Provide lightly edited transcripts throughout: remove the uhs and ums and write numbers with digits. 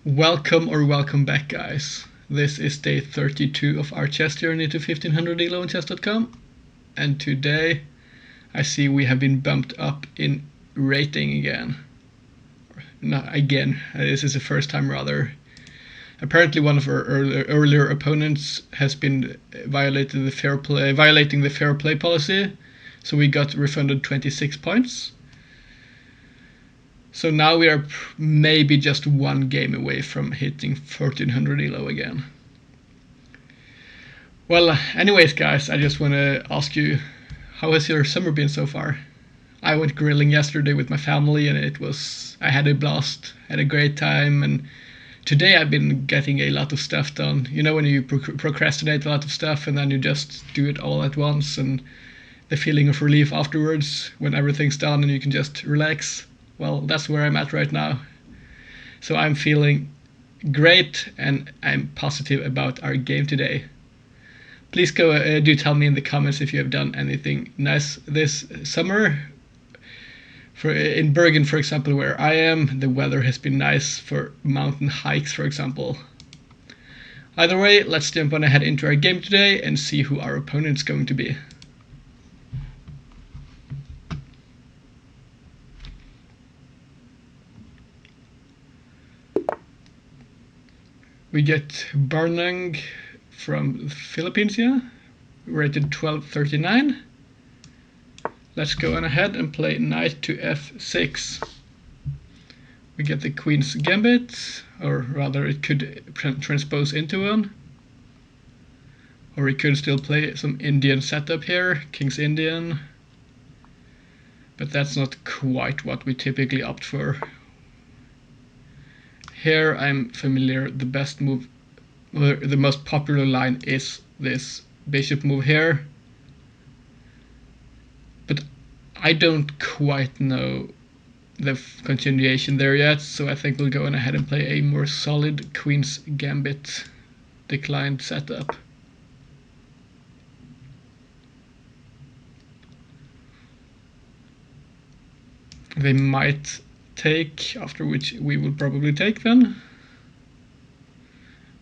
Welcome back, guys. This is day 32 of our chess journey to 1500 ELO on chess.com, and today I see we have been bumped up in rating again. Not again, this is the first time rather. Apparently one of our earlier opponents has been violating the fair play policy, so we got refunded 26 points. So now we are maybe just one game away from hitting 1400 ELO again. Well, anyways, guys, I just want to ask you, how has your summer been so far? I went grilling yesterday with my family, and I had a blast, had a great time, and today I've been getting a lot of stuff done. You know when you procrastinate a lot of stuff and then you just do it all at once, and the feeling of relief afterwards when everything's done and you can just relax? Well, that's where I'm at right now. So I'm feeling great and I'm positive about our game today. Please do tell me in the comments if you have done anything nice this summer. In Bergen, for example, where I am, the weather has been nice for mountain hikes, for example. Either way, let's jump on ahead into our game today and see who our opponent's going to be. We get Barnang from the Philippines, rated 1239. Let's go on ahead and play knight to f6. We get the queen's gambit, or rather it could transpose into one. Or we could still play some Indian setup here, king's Indian. But that's not quite what we typically opt for. Here I'm familiar, the best move, the most popular line is this bishop move here. But I don't quite know the continuation there yet, so I think we'll go on ahead and play a more solid queen's gambit declined setup. They might take, after which we will probably take then.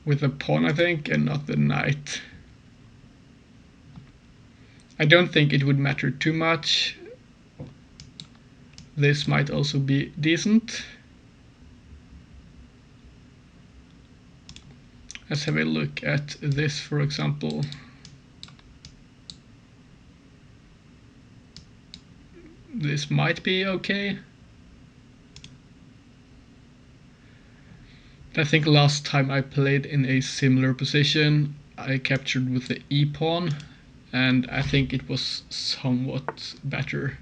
With the pawn, I think, and not the knight. I don't think it would matter too much. This might also be decent. Let's have a look at this, for example. This might be okay. I think last time I played in a similar position, I captured with the e-pawn, and I think it was somewhat better.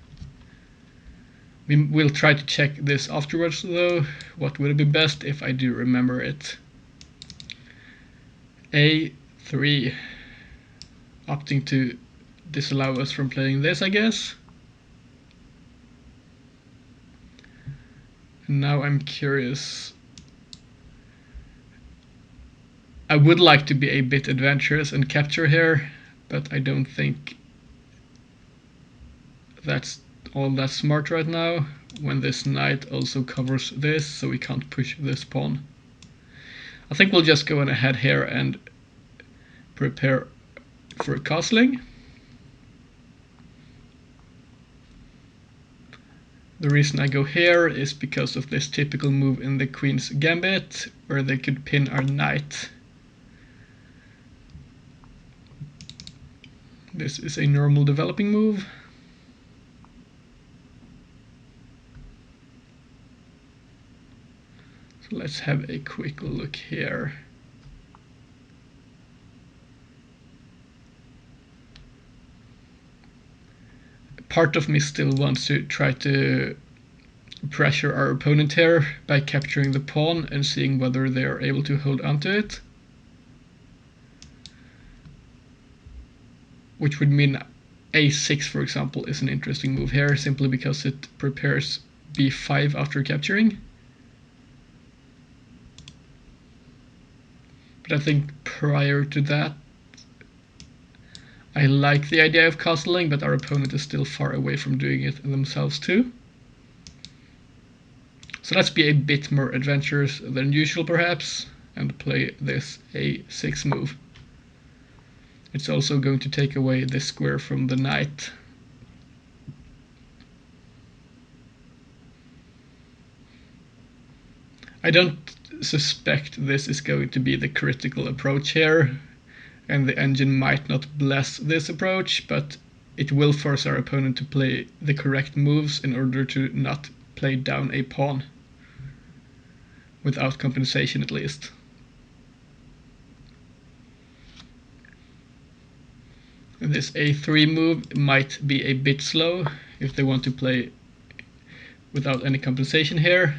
We will try to check this afterwards though. What would be best if I do remember it? A3, opting to disallow us from playing this, I guess. And now I'm curious. I would like to be a bit adventurous and capture here, but I don't think that's all that smart right now, when this knight also covers this, so we can't push this pawn. I think we'll just go on ahead here and prepare for castling. The reason I go here is because of this typical move in the queen's gambit, where they could pin our knight. This is a normal developing move. So let's have a quick look here. Part of me still wants to try to pressure our opponent here by capturing the pawn and seeing whether they are able to hold onto it. Which would mean a6, for example, is an interesting move here, simply because it prepares b5 after capturing. But I think prior to that, I like the idea of castling, but our opponent is still far away from doing it themselves too. So So let's be a bit more adventurous than usual perhaps, and play this a6 move. It's also going to take away this square from the knight. I don't suspect this is going to be the critical approach here, and the engine might not bless this approach, but it will force our opponent to play the correct moves in order to not play down a pawn, without compensation at least. And this a3 move might be a bit slow if they want to play without any compensation here,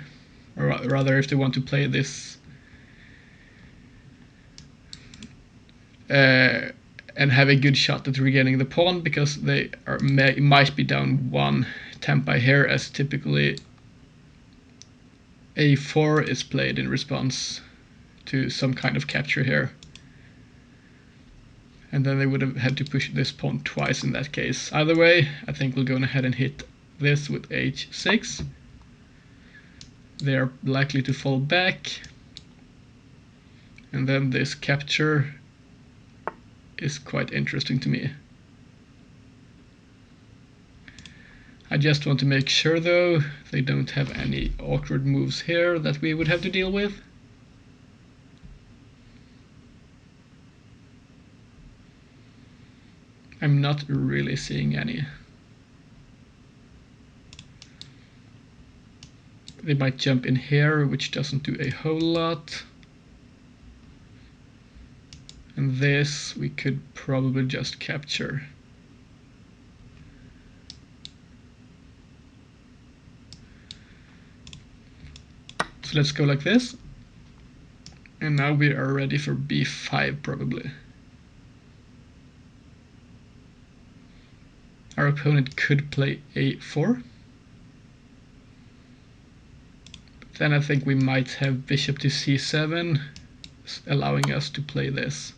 or rather if they want to play this and have a good shot at regaining the pawn, because they might be down one tempi here, as typically a4 is played in response to some kind of capture here. And then they would have had to push this pawn twice in that case. Either way, I think we'll go ahead and hit this with h6. They are likely to fall back. And then this capture is quite interesting to me. I just want to make sure though they don't have any awkward moves here that we would have to deal with. I'm not really seeing any. They might jump in here, which doesn't do a whole lot. And this we could probably just capture. So let's go like this. And now we are ready for b5 probably. Our opponent could play a4. But then I think we might have bishop to c7, allowing us to play this.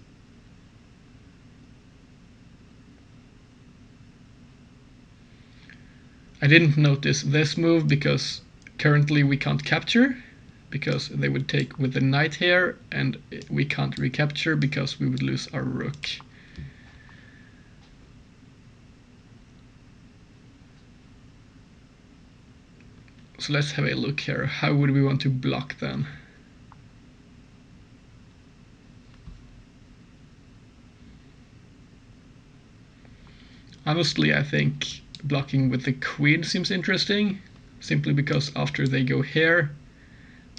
I didn't notice this move because currently we can't capture, because they would take with the knight here, and we can't recapture because we would lose our rook. So let's have a look here. How would we want to block then? Honestly, I think blocking with the queen seems interesting, simply because after they go here,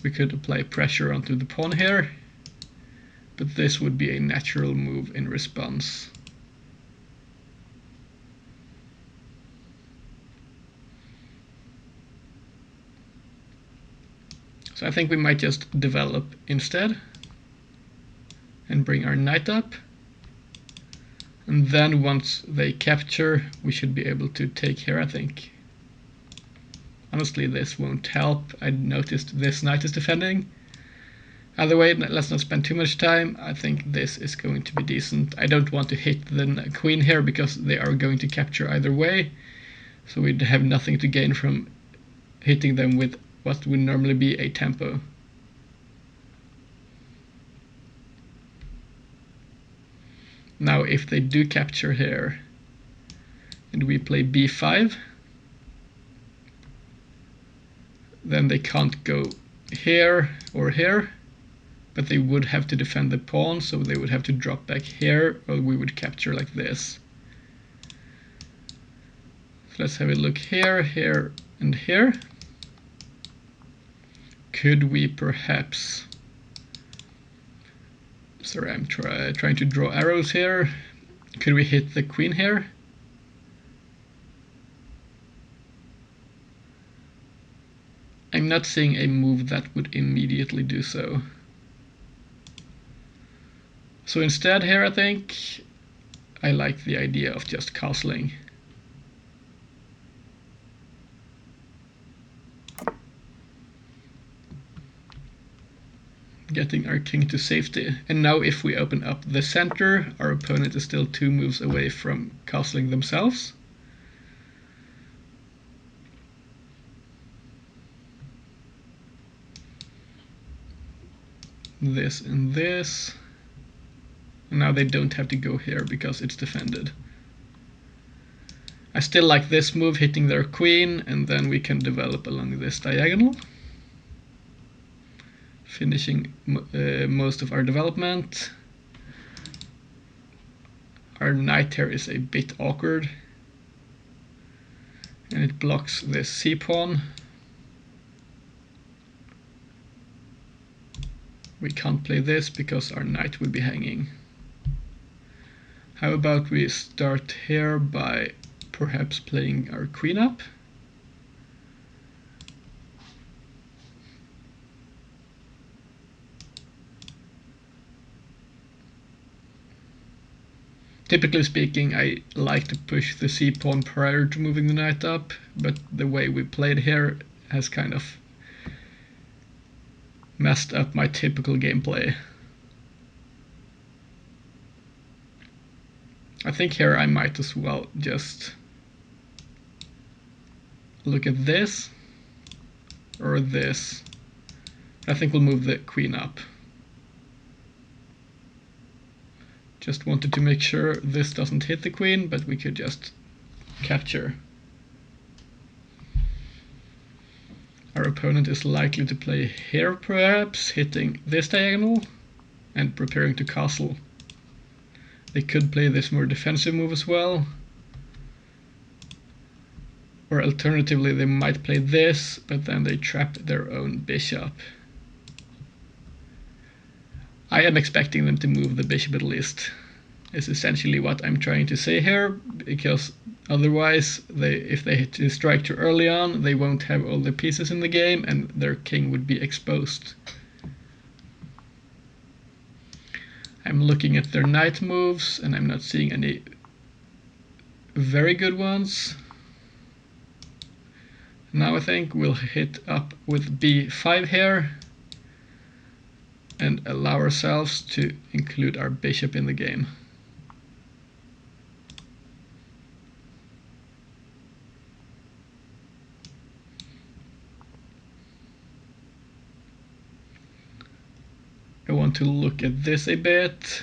we could apply pressure onto the pawn here, but this would be a natural move in response. So I think we might just develop instead and bring our knight up. And then once they capture, we should be able to take here, I think. Honestly, this won't help. I noticed this knight is defending. Either way, let's not spend too much time. I think this is going to be decent. I don't want to hit the queen here because they are going to capture either way. So we'd have nothing to gain from hitting them with what would normally be a tempo. Now if they do capture here and we play b5, then they can't go here or here, but they would have to defend the pawn, so they would have to drop back here, or we would capture like this. So let's have a look here, here, and here. Could we perhaps... Sorry, I'm trying to draw arrows here. Could we hit the queen here? I'm not seeing a move that would immediately do so. So instead here, I think, I like the idea of just castling. Getting our king to safety. And now if we open up the center, our opponent is still 2 moves away from castling themselves. this and this. And now they don't have to go here because it's defended. I still like this move, hitting their queen, and then we can develop along this diagonal, finishing most of our development. Our knight here is a bit awkward, and it blocks this c-pawn. We can't play this because our knight would be hanging. How about we start here by perhaps playing our queen up? Typically speaking, I like to push the c-pawn prior to moving the knight up, but the way we played here has kind of messed up my typical gameplay. I think here I might as well just look at this or this. I think we'll move the queen up. Just wanted to make sure this doesn't hit the queen, but we could just capture. Our opponent is likely to play here perhaps, hitting this diagonal and preparing to castle. They could play this more defensive move as well. Or alternatively they might play this, but then they trap their own bishop. I am expecting them to move the bishop at least, is essentially what I'm trying to say here, because otherwise, if they hit to strike too early on, they won't have all the pieces in the game and their king would be exposed. I'm looking at their knight moves and I'm not seeing any very good ones. Now I think we'll hit up with b5 here and allow ourselves to include our bishop in the game. I want to look at this a bit.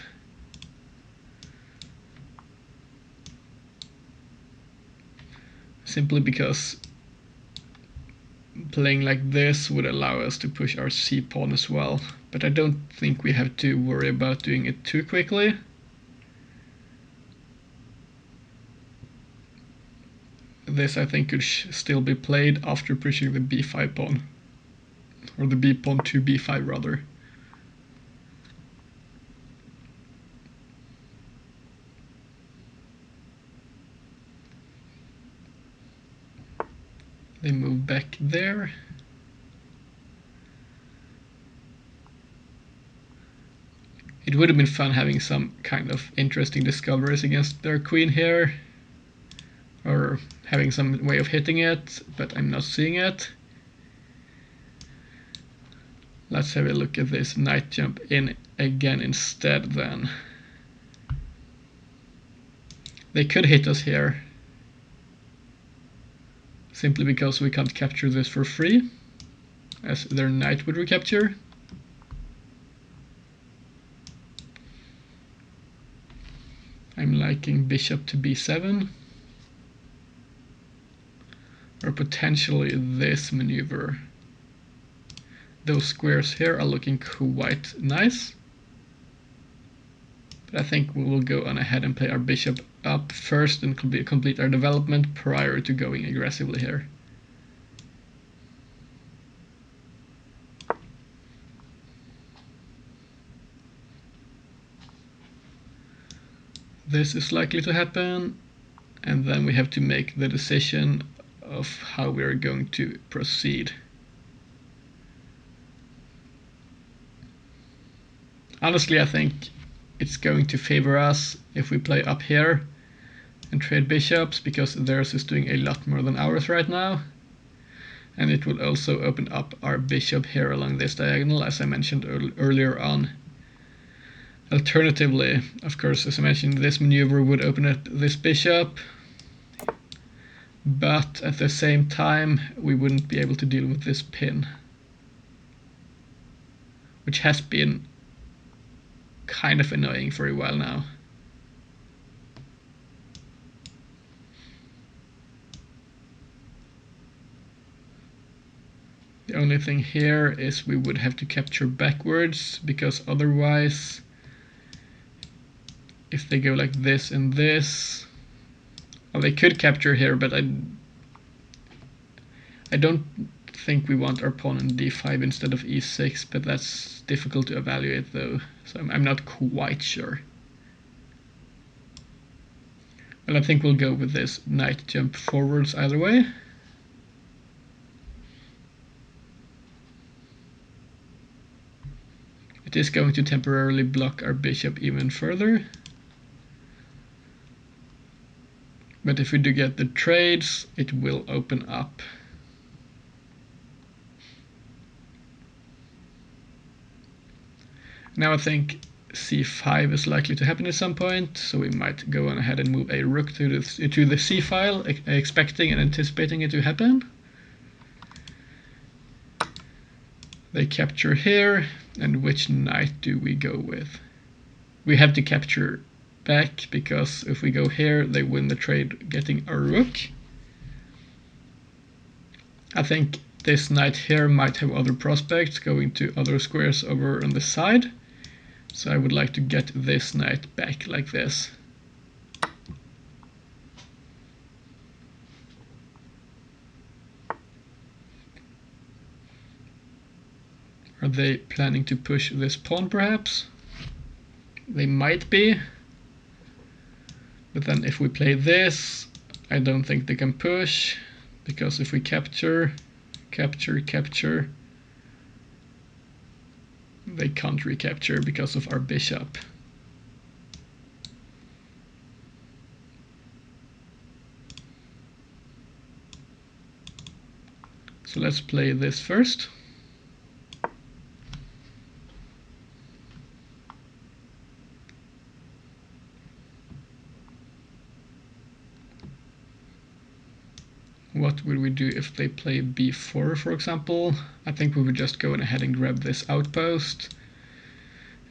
Simply because playing like this would allow us to push our c-pawn as well. But I don't think we have to worry about doing it too quickly. This I think could still be played after pushing the b5 pawn. Or the b pawn to b5 rather. They move back there. It would have been fun having some kind of interesting discoveries against their queen here, or having some way of hitting it, but I'm not seeing it. Let's have a look at this knight jump in again instead then. They could hit us here, simply because we can't capture this for free, as their knight would recapture. I'm liking bishop to b7, or potentially this maneuver. Those squares here are looking quite nice, but I think we will go on ahead and play our bishop up first and complete our development prior to going aggressively here. This is likely to happen, and then we have to make the decision of how we are going to proceed. Honestly, I think it's going to favor us if we play up here and trade bishops, because theirs is doing a lot more than ours right now. And it will also open up our bishop here along this diagonal, as I mentioned earlier on. Alternatively, of course, as I mentioned, this maneuver would open up this bishop, but at the same time we wouldn't be able to deal with this pin. which has been kind of annoying for a while now. The only thing here is we would have to capture backwards, because otherwise, if they go like this and this, well, they could capture here, but I don't think we want our pawn on d5 instead of e6, but that's difficult to evaluate though, so I'm not quite sure. Well, I think we'll go with this knight jump forwards either way. It is going to temporarily block our bishop even further. But if we do get the trades, it will open up. Now I think c5 is likely to happen at some point, so we might go on ahead and move a rook to the c file, expecting and anticipating it to happen. They capture here, and which knight do we go with? We have to capture back, because if we go here, they win the trade getting a rook. I think this knight here might have other prospects, going to other squares over on the side. So I would like to get this knight back like this. Are they planning to push this pawn perhaps? They might be. But then if we play this, I don't think they can push, because if we capture, they can't recapture because of our bishop. So let's play this first. What would we do if they play b4, for example? I think we would just go ahead and grab this outpost,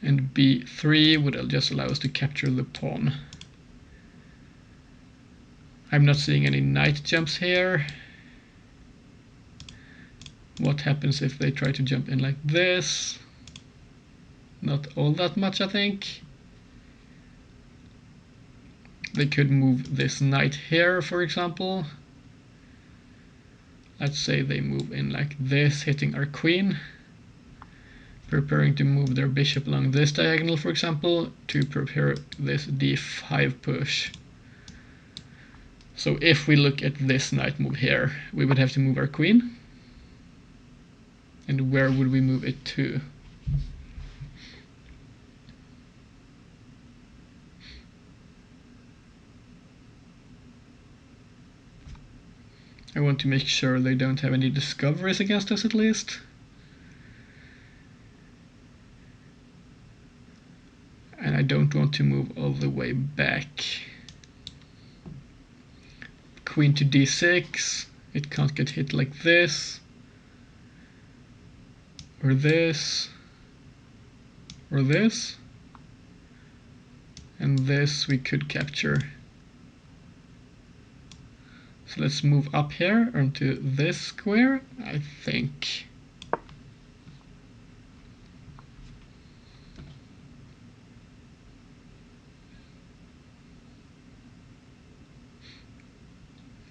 and b3 would just allow us to capture the pawn. I'm not seeing any knight jumps here. What happens if they try to jump in like this? Not all that much, I think. They could move this knight here, for example. Let's say they move in like this, hitting our queen, preparing to move their bishop along this diagonal, for example, to prepare this d5 push. So if we look at this knight move here, we would have to move our queen. And where would we move it to? I want to make sure they don't have any discoveries against us at least. And I don't want to move all the way back. Queen to d6, it can't get hit like this, or this, or this, and this we could capture. So let's move up here onto this square, I think.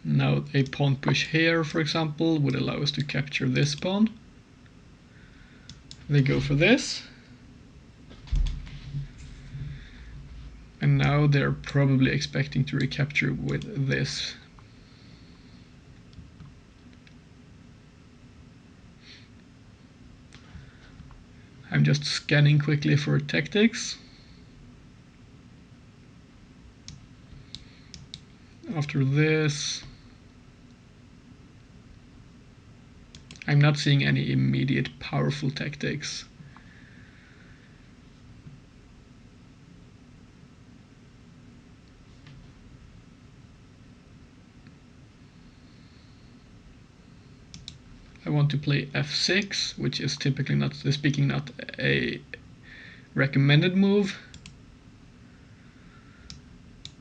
Now a pawn push here, for example, would allow us to capture this pawn. They go for this. And now they're probably expecting to recapture with this. I'm just scanning quickly for tactics. After this, I'm not seeing any immediate powerful tactics. I want to play f6, which is typically not a recommended move.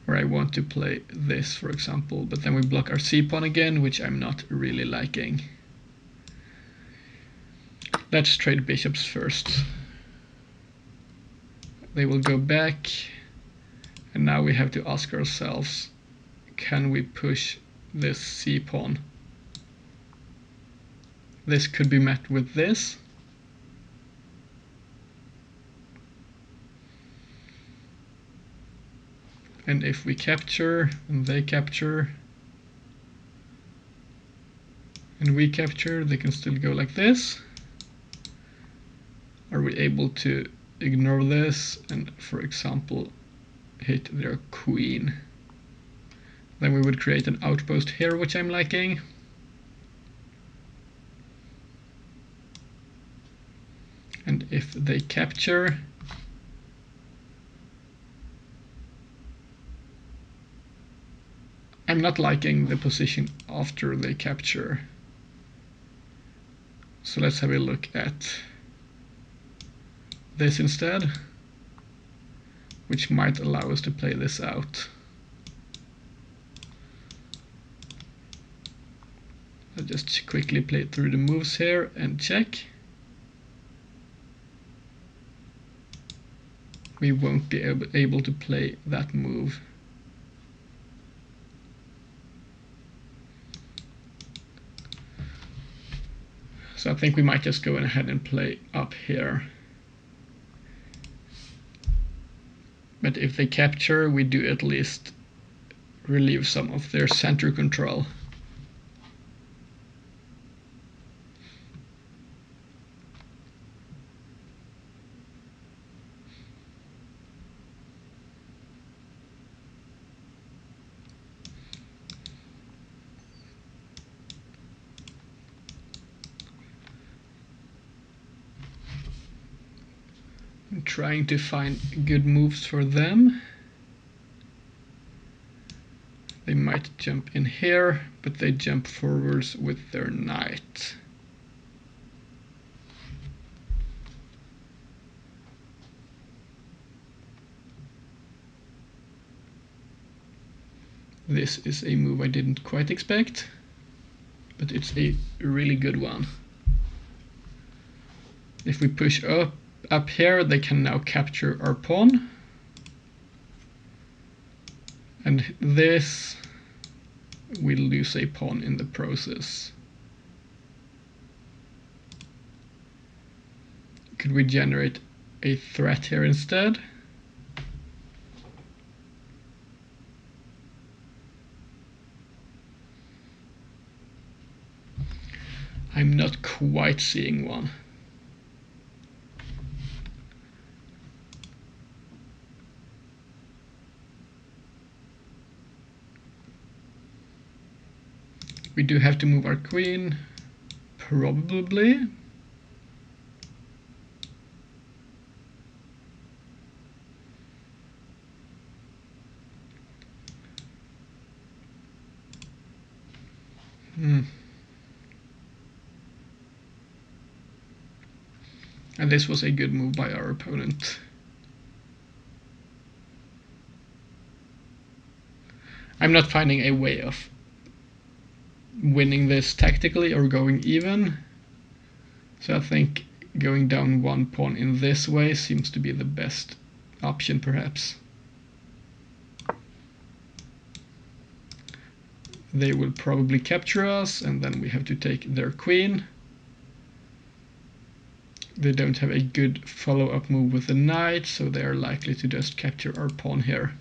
Or I want to play this, for example, but then we block our c-pawn again, which I'm not really liking. Let's trade bishops first. They will go back, and now we have to ask ourselves, can we push this c-pawn? This could be met with this. And if we capture, and they capture, and we capture, they can still go like this. Are we able to ignore this and, for example, hit their queen? Then we would create an outpost here, which I'm liking. And if they capture, I'm not liking the position after they capture. So let's have a look at this instead, which might allow us to play this out. I'll just quickly play through the moves here and check. We won't be able to play that move. So I think we might just go ahead and play up here. But if they capture, we do at least relieve some of their center control. I'm trying to find good moves for them. They might jump in here, but they jump forwards with their knight. This is a move I didn't quite expect, but it's a really good one. If we push up here, they can now capture our pawn. And this, we'll lose a pawn in the process. Could we generate a threat here instead? I'm not quite seeing one. We do have to move our queen, probably. And this was a good move by our opponent. I'm not finding a way of winning this tactically or going even. So I think going down one pawn in this way seems to be the best option, perhaps. They will probably capture us, and then we have to take their queen. They don't have a good follow-up move with the knight, so they are likely to just capture our pawn here.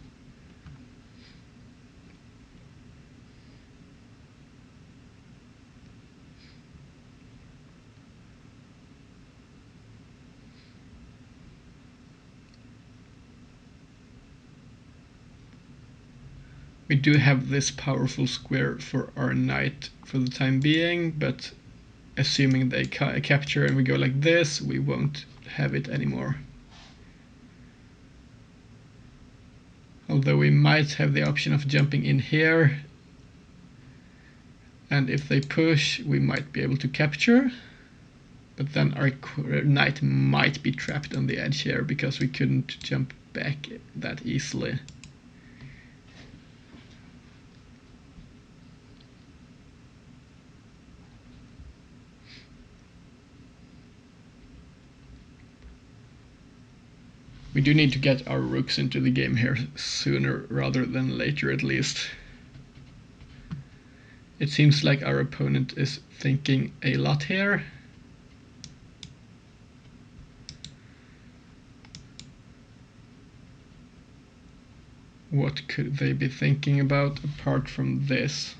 We do have this powerful square for our knight for the time being, but assuming they capture and we go like this, we won't have it anymore. Although we might have the option of jumping in here And if they push, we might be able to capture. But then our knight might be trapped on the edge here because we couldn't jump back that easily. We do need to get our rooks into the game here sooner rather than later, at least. It seems like our opponent is thinking a lot here. What could they be thinking about apart from this?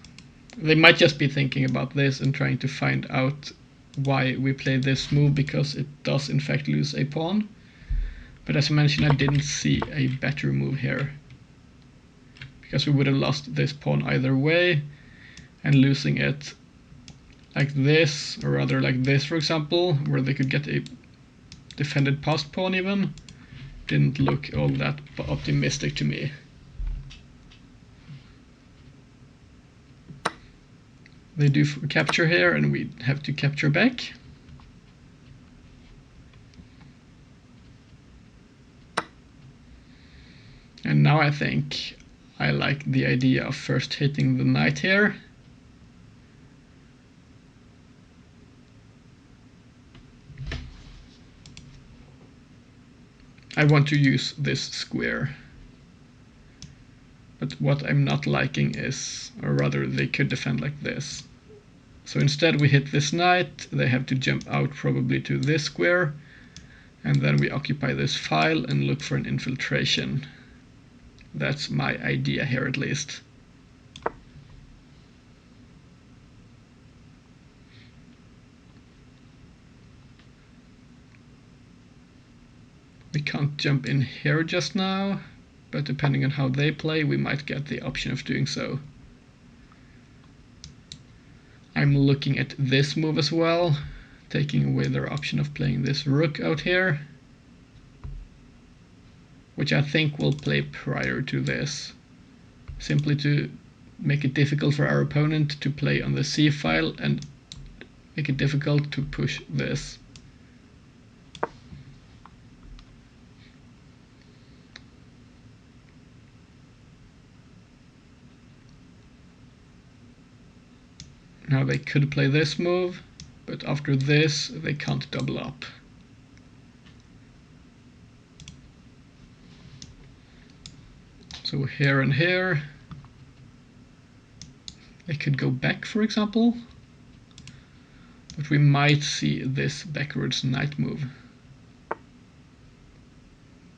They might just be thinking about this and trying to find out why we play this move, because it does in fact lose a pawn. But as I mentioned, I didn't see a better move here, because we would have lost this pawn either way, and losing it like this, or rather like this for example, where they could get a defended passed pawn even, didn't look all that optimistic to me. They do capture here, and we have to capture back. And now I think I like the idea of first hitting the knight here. I want to use this square. But what I'm not liking is, or rather they could defend like this. So instead we hit this knight, they have to jump out probably to this square, and then we occupy this file and look for an infiltration. That's my idea here, at least. We can't jump in here just now, but depending on how they play, we might get the option of doing so. I'm looking at this move as well, taking away their option of playing this rook out here, which I think will play prior to this, simply to make it difficult for our opponent to play on the c file and make it difficult to push this. Now they could play this move, but after this they can't double up. So here and here, they could go back, for example, but we might see this backwards knight move.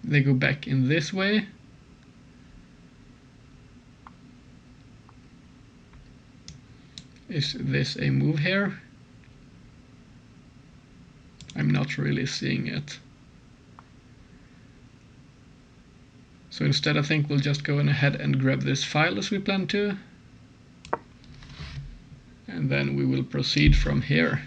They go back in this way. Is this a move here? I'm not really seeing it. So instead I think we'll just go ahead and grab this file as we plan to. And then we will proceed from here.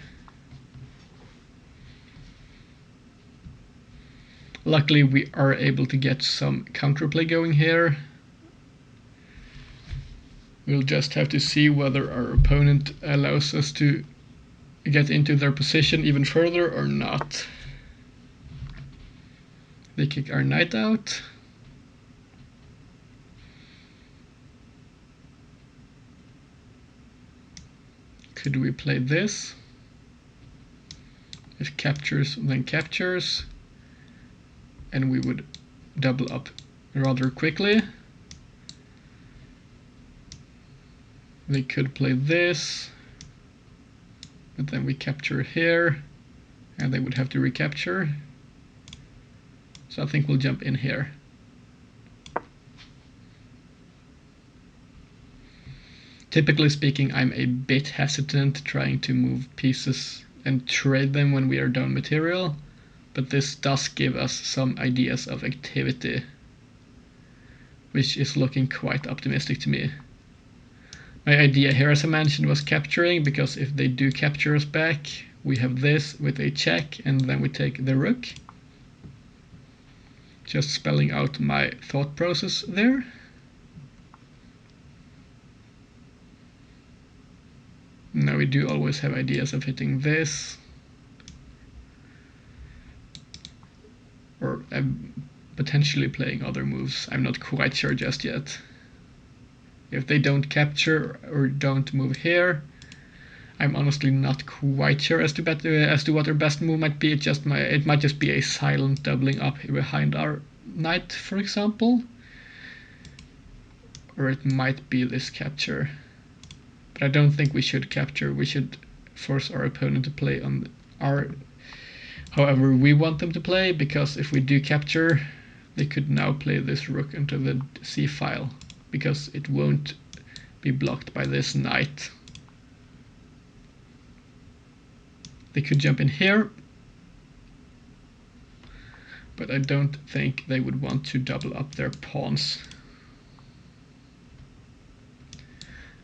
Luckily we are able to get some counterplay going here. We'll just have to see whether our opponent allows us to get into their position even further or not. They kick our knight out. Could we play this? It captures, then captures, and we would double up rather quickly. They could play this, but then we capture here, and they would have to recapture. So I think we'll jump in here. Typically speaking, I'm a bit hesitant trying to move pieces and trade them when we are down material, but this does give us some ideas of activity, which is looking quite optimistic to me. My idea here, as I mentioned, was capturing, because if they do capture us back, we have this with a check, and then we take the rook. Just spelling out my thought process there. we do always have ideas of hitting this. Or potentially playing other moves. I'm not quite sure just yet. If they don't capture or don't move here, I'm honestly not quite sure as to what their best move might be. It might just be a silent doubling up behind our knight, for example. Or it might be this capture. But I don't think we should capture. We should force our opponent to play on however we want them to play, because if we do capture, they could now play this rook into the c file, because it won't be blocked by this knight. They could jump in here, but I don't think they would want to double up their pawns.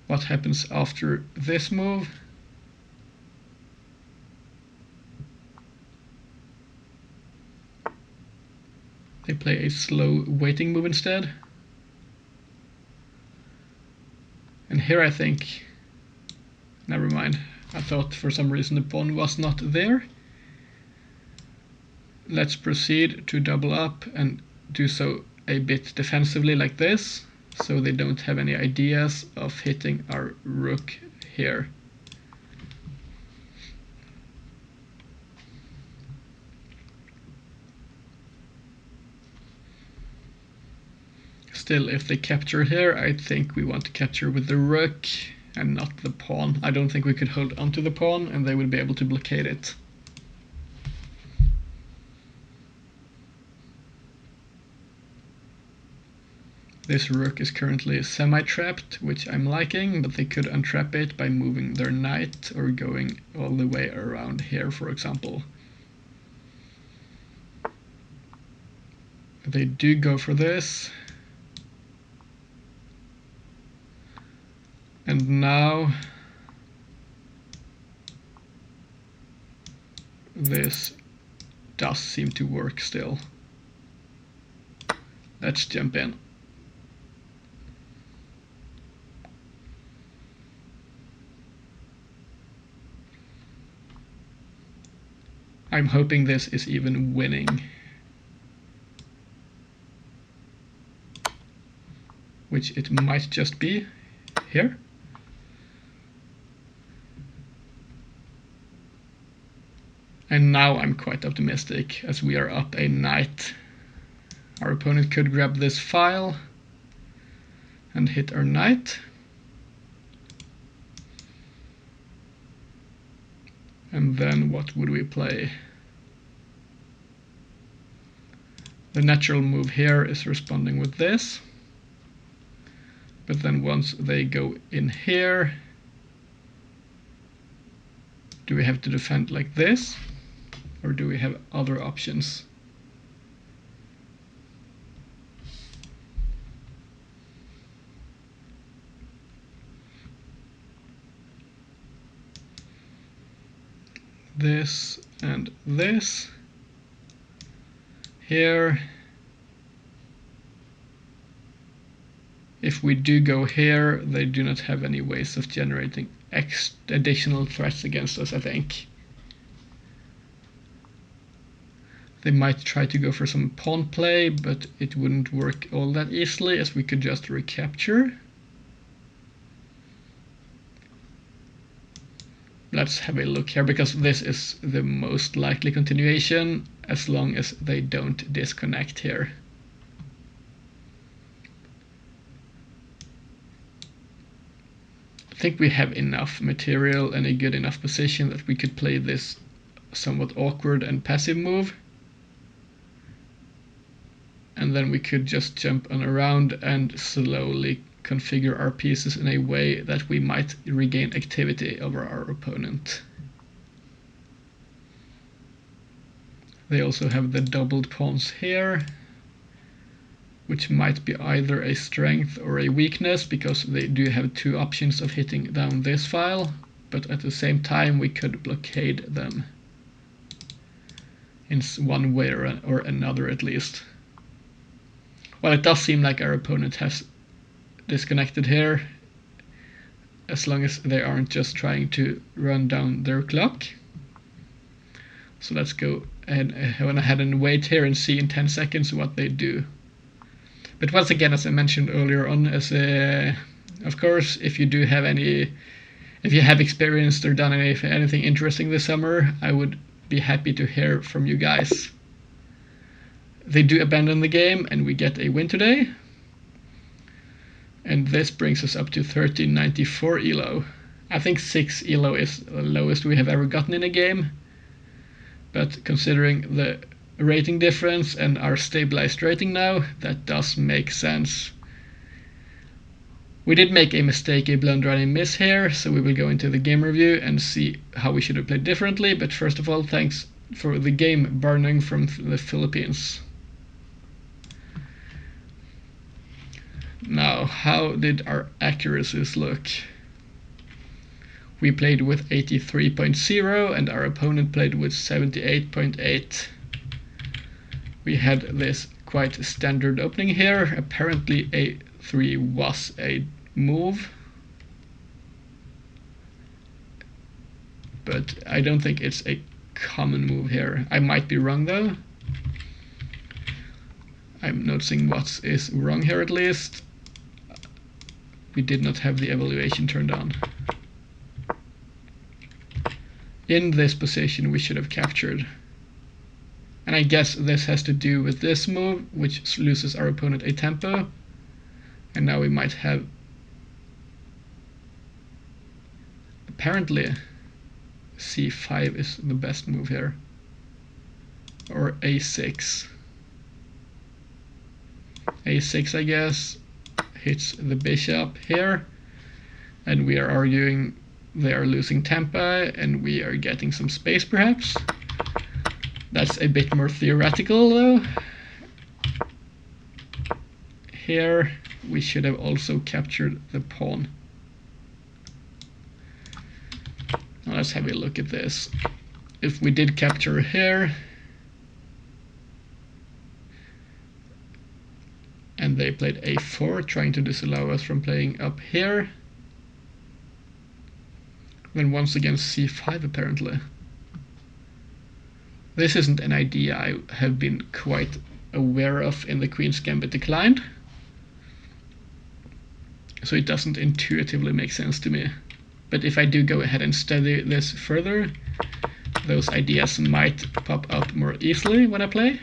What happens after this move? They play a slow waiting move instead. And here I think, never mind, I thought for some reason the pawn was not there. Let's proceed to double up and do so a bit defensively like this, so they don't have any ideas of hitting our rook here. Still, if they capture here, I think we want to capture with the rook and not the pawn. I don't think we could hold onto the pawn and they would be able to blockade it. This rook is currently semi-trapped, which I'm liking, but they could untrap it by moving their knight or going all the way around here, for example. They do go for this. And now this does seem to work still. Let's jump in. I'm hoping this is even winning. Which it might just be here. And now I'm quite optimistic, as we are up a knight. Our opponent could grab this file and hit our knight. And then what would we play? The natural move here is responding with this. But then once they go in here, do we have to defend like this? Or do we have other options? This and this. Here. If we do go here, they do not have any ways of generating additional threats against us, I think. They might try to go for some pawn play, but it wouldn't work all that easily, as we could just recapture. Let's have a look here, because this is the most likely continuation, as long as they don't disconnect here. I think we have enough material and a good enough position that we could play this somewhat awkward and passive move. And then we could just jump on around and slowly configure our pieces in a way that we might regain activity over our opponent. They also have the doubled pawns here, which might be either a strength or a weakness, because they do have two options of hitting down this file, but at the same time we could blockade them in one way or another at least. Well, it does seem like our opponent has disconnected here. as long as they aren't just trying to run down their clock. So let's go and went ahead and wait here and see in 10 seconds what they do. But once again, as I mentioned earlier on, of course, if you have experienced or done anything interesting this summer, I would be happy to hear from you guys. They do abandon the game, and we get a win today. And this brings us up to 1394 ELO. I think 6 ELO is the lowest we have ever gotten in a game. But considering the rating difference and our stabilized rating now, that does make sense. We did make a mistake, a blunder and a miss here, so we will go into the game review and see how we should have played differently. But first of all, thanks for the game burning from the Philippines. Now, how did our accuracies look? We played with 83.0 and our opponent played with 78.8. We had this quite standard opening here. Apparently A3 was a move, but I don't think it's a common move here. I might be wrong though. I'm noticing what is wrong here at least. We did not have the evaluation turned on. In this position we should have captured. And I guess this has to do with this move, which loses our opponent a tempo. And now we might have... Apparently C5 is the best move here. Or A6. A6, I guess, hits the bishop here. And we are arguing they are losing tempo and we are getting some space perhaps. That's a bit more theoretical though. Here we should have also captured the pawn. Now let's have a look at this. If we did capture here and they played A4 trying to disallow us from playing up here, then once again C5 apparently. This isn't an idea I have been quite aware of in the Queen's Gambit Declined, so it doesn't intuitively make sense to me. But if I do go ahead and study this further, those ideas might pop up more easily when I play.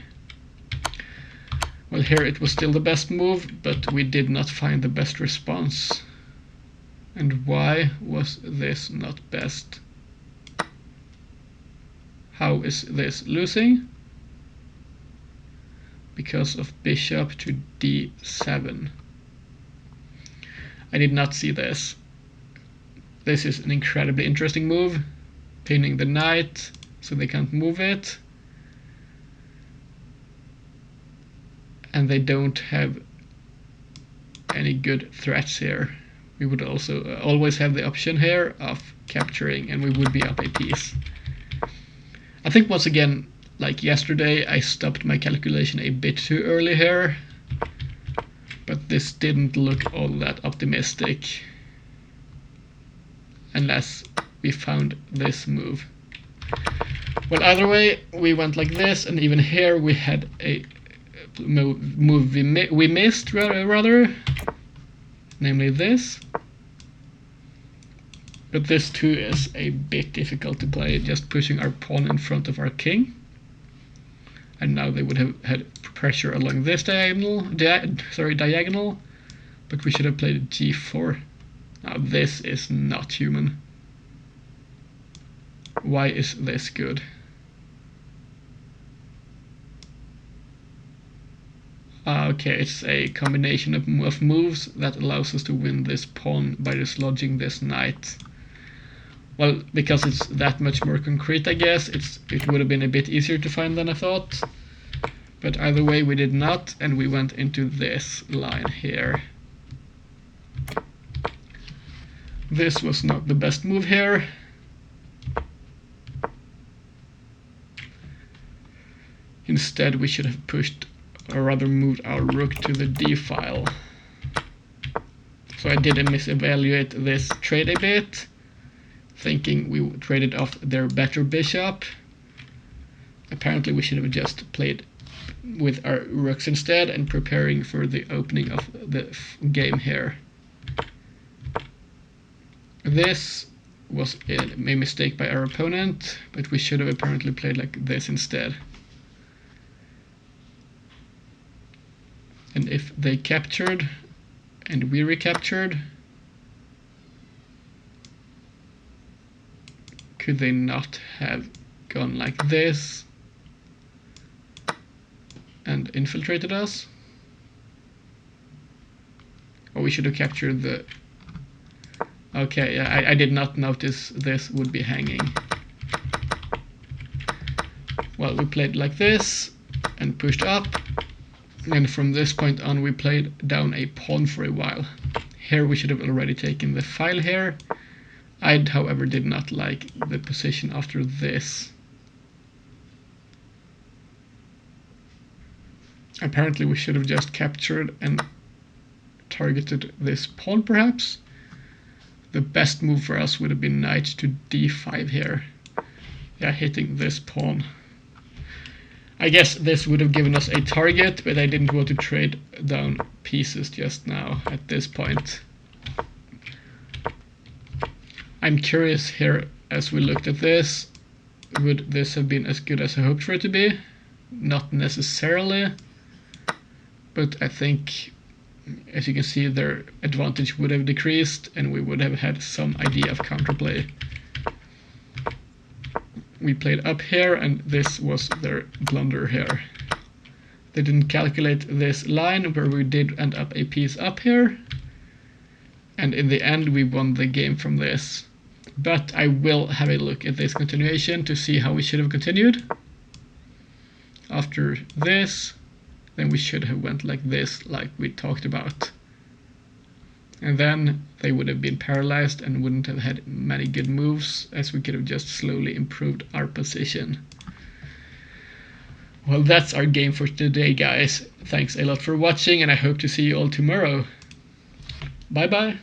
Well, here it was still the best move, but we did not find the best response. And why was this not best? How is this losing? Because of bishop to d7. I did not see this. This is an incredibly interesting move. Pinning the knight so they can't move it. And they don't have any good threats here. We would also always have the option here of capturing and we would be up a piece. I think once again, like yesterday, I stopped my calculation a bit too early here. But this didn't look all that optimistic. Unless we found this move. Well, either way, we went like this, and even here we had a move we missed, rather. Namely this. But this too is a bit difficult to play, just pushing our pawn in front of our king. And now they would have had pressure along this diagonal, but we should have played g4. Now this is not human. Why is this good? Okay, it's a combination of moves that allows us to win this pawn by dislodging this knight. Well, because it's that much more concrete, I guess, it would have been a bit easier to find than I thought. But either way, we did not, and we went into this line here. This was not the best move here. Instead, we should have pushed, or rather moved our rook to the d file. So I did misevaluate this trade a bit, thinking we traded off their better bishop. Apparently we should have just played with our rooks instead and preparing for the opening of the game here. This was a mistake by our opponent, but we should have apparently played like this instead. And if they captured and we recaptured, could they not have gone like this and infiltrated us? Or we should have captured the... Okay, yeah, I did not notice this would be hanging. Well, we played like this and pushed up, and from this point on we played down a pawn for a while. Here we should have already taken the file here. I, however, did not like the position after this. Apparently we should have just captured and targeted this pawn, perhaps. The best move for us would have been knight to d5 here. Yeah, hitting this pawn. I guess this would have given us a target, but I didn't want to trade down pieces just now at this point. I'm curious here, as we looked at this, would this have been as good as I hoped for it to be? Not necessarily, but I think, as you can see, their advantage would have decreased and we would have had some idea of counterplay. We played up here and this was their blunder here. They didn't calculate this line where we did end up a piece up here, and in the end we won the game from this. But I will have a look at this continuation to see how we should have continued. After this, then we should have went like this, like we talked about. And then they would have been paralyzed and wouldn't have had many good moves, as we could have just slowly improved our position. Well, that's our game for today, guys. Thanks a lot for watching, and I hope to see you all tomorrow. Bye bye.